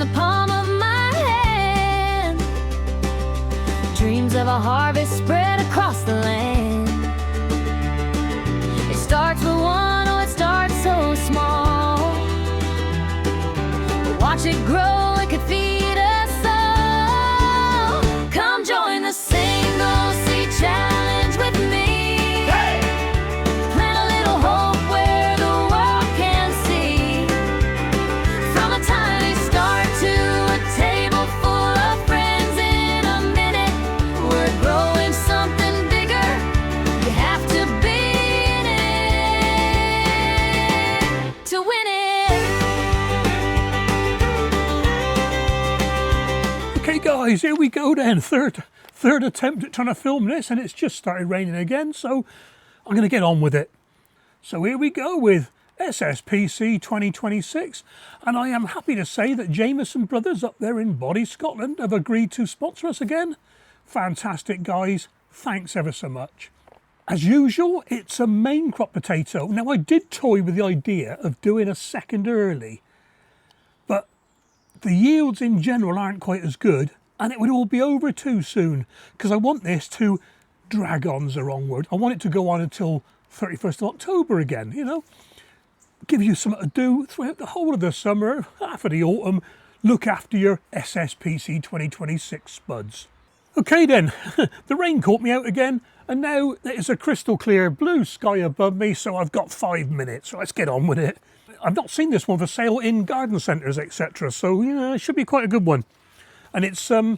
the palm of my hand. Dreams of a harvest spread across the land. It starts with one, oh, it starts so small. Watch it grow, it could feed us all. Come join the single seed challenge with me. Hey! Plant a little hope where the world can see. From a tiny start to a table full of friends in a minute. We're growing something bigger. You have to be in it to win it. Okay guys, here we go then, third attempt at trying to film this, and it's just started raining again, so I'm going to get on with it. So here we go with SSPC 2026, and I am happy to say that Jameson Brothers up there in Body, Scotland have agreed to sponsor us again. Fantastic guys, thanks ever so much. As usual, it's a main crop potato. Now I did toy with the idea of doing a second early, but the yields in general aren't quite as good, and it would all be over too soon, because I want this to drag on's the wrong word. I want it to go on until 31st of October again, you know. Give you something to do throughout the whole of the summer, half of the autumn. Look after your SSPC 2026 spuds. Okay then, the rain caught me out again, and now it's a crystal clear blue sky above me, so I've got 5 minutes. So let's get on with it. I've not seen this one for sale in garden centres, etc. So, yeah, it should be quite a good one. And it's a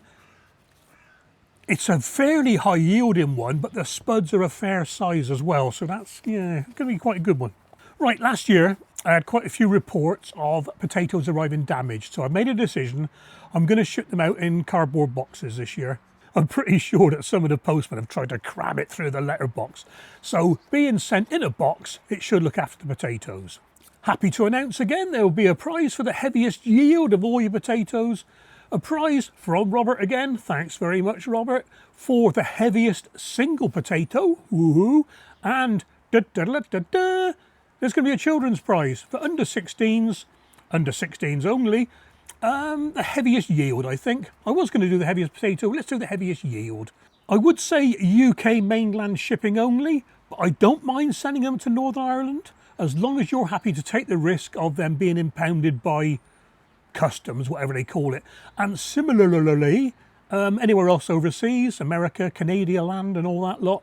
fairly high yielding one, but the spuds are a fair size as well. So that's, yeah, going to be quite a good one. Right, last year I had quite a few reports of potatoes arriving damaged. So I made a decision. I'm going to ship them out in cardboard boxes this year. I'm pretty sure that some of the postmen have tried to cram it through the letterbox. So being sent in a box, it should look after the potatoes. Happy to announce again, there will be a prize for the heaviest yield of all your potatoes. A prize from Robert again, thanks very much Robert, for the heaviest single potato. Woohoo! And there's going to be a children's prize for under 16s only. The heaviest yield, I think. I was going to do the heaviest potato, let's do the heaviest yield. I would say UK mainland shipping only, but I don't mind sending them to Northern Ireland, as long as you're happy to take the risk of them being impounded by customs, whatever they call it. And similarly, anywhere else overseas, America, Canada land and all that lot.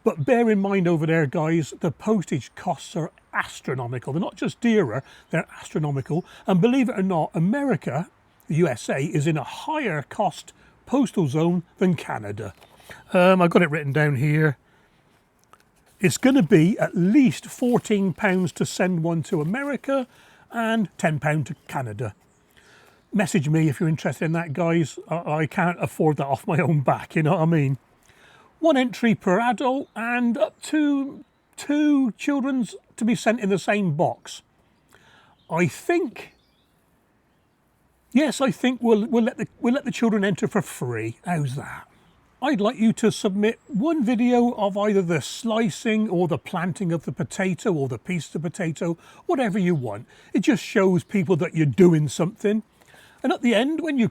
But bear in mind over there, guys, the postage costs are astronomical. They're not just dearer, they're astronomical. And believe it or not, America, the USA, is in a higher cost postal zone than Canada. I've got it written down here. It's going to be at least £14 to send one to America and £10 to Canada. Message me if you're interested in that, guys. I can't afford that off my own back, you know what I mean? 1 entry per adult and up to 2 children's to be sent in the same box. I think, yes, I think we'll let the children enter for free. How's that? I'd like you to submit 1 video of either the slicing or the planting of the potato or the piece of potato, whatever you want. It just shows people that you're doing something. And at the end, when you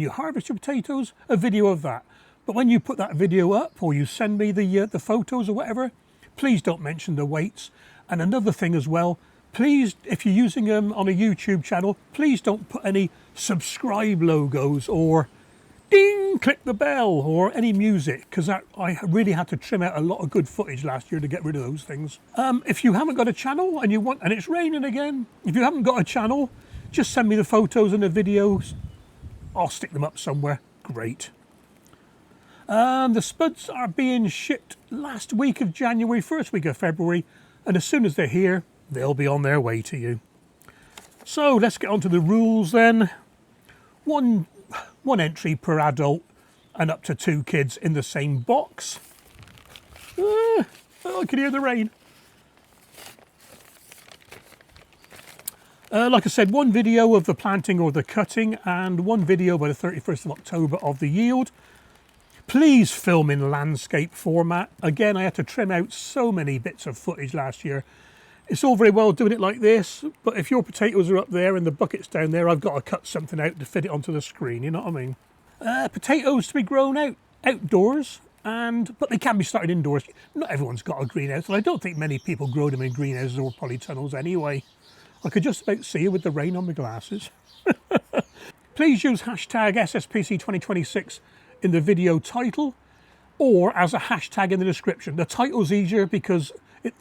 harvest your potatoes, a video of that. But when you put that video up or you send me the photos or whatever, please don't mention the weights. And another thing as well, please, if you're using them on a YouTube channel, please don't put any subscribe logos or ding, click the bell or any music, because I really had to trim out a lot of good footage last year to get rid of those things. If you haven't got a channel and it's raining again, if you haven't got a channel, just send me the photos and the videos. I'll stick them up somewhere. Great. The spuds are being shipped last week of January, first week of February, and as soon as they're here, they'll be on their way to you. So let's get on to the rules then. One entry per adult and up to 2 kids in the same box. I can hear the rain. Like I said, 1 video of the planting or the cutting and 1 video by the 31st of October of the yield. Please film in landscape format. Again, I had to trim out so many bits of footage last year. It's all very well doing it like this, but if your potatoes are up there and the bucket's down there, I've got to cut something out to fit it onto the screen, you know what I mean? Potatoes to be grown outdoors, but they can be started indoors. Not everyone's got a greenhouse, and I don't think many people grow them in greenhouses or polytunnels anyway. I could just about see it with the rain on my glasses. Please use hashtag SSPC 2026 in the video title or as a hashtag in the description. The title's easier because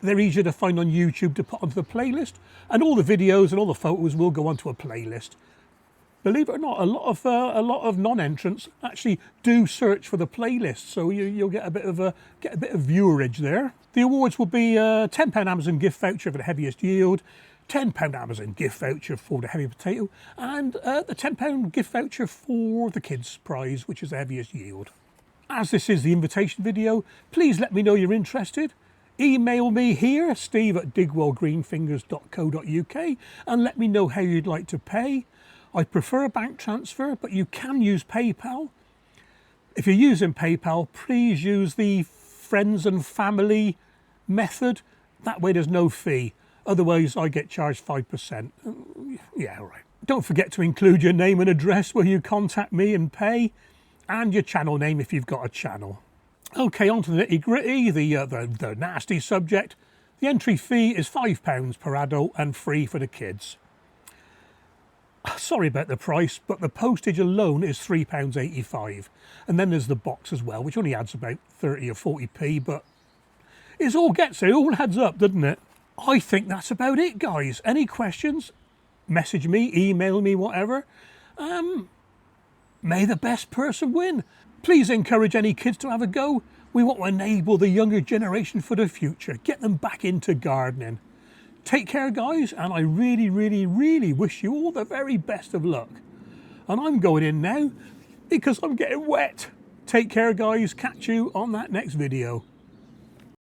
they're easier to find on YouTube to put onto the playlist, and all the videos and all the photos will go onto a playlist. Believe it or not, a lot of non-entrants actually do search for the playlist, so you'll get a bit of viewerage there. The awards will be a £10 Amazon gift voucher for the heaviest yield, £10 Amazon gift voucher for the heavy potato, and the £10 gift voucher for the kids prize, which is the heaviest yield. As this is the invitation video, please let me know you're interested. Email me here, steve@digwellgreenfingers.co.uk, and let me know how you'd like to pay. I prefer a bank transfer, but you can use PayPal. If you're using PayPal, please use the friends and family method. That way there's no fee. Otherwise, I get charged 5%. Yeah, all right. Don't forget to include your name and address where you contact me and pay, and your channel name if you've got a channel. Okay, on to the nitty-gritty, the nasty subject. The entry fee is £5 per adult and free for the kids. Sorry about the price, but the postage alone is £3.85. And then there's the box as well, which only adds about 30 or 40p, but it all adds up, doesn't it? I think that's about it, guys. Any questions? Message me, email me, whatever. May the best person win. Please encourage any kids to have a go. We want to enable the younger generation for the future. Get them back into gardening. Take care, guys, and I really, really, really wish you all the very best of luck. And I'm going in now because I'm getting wet. Take care, guys. Catch you on that next video.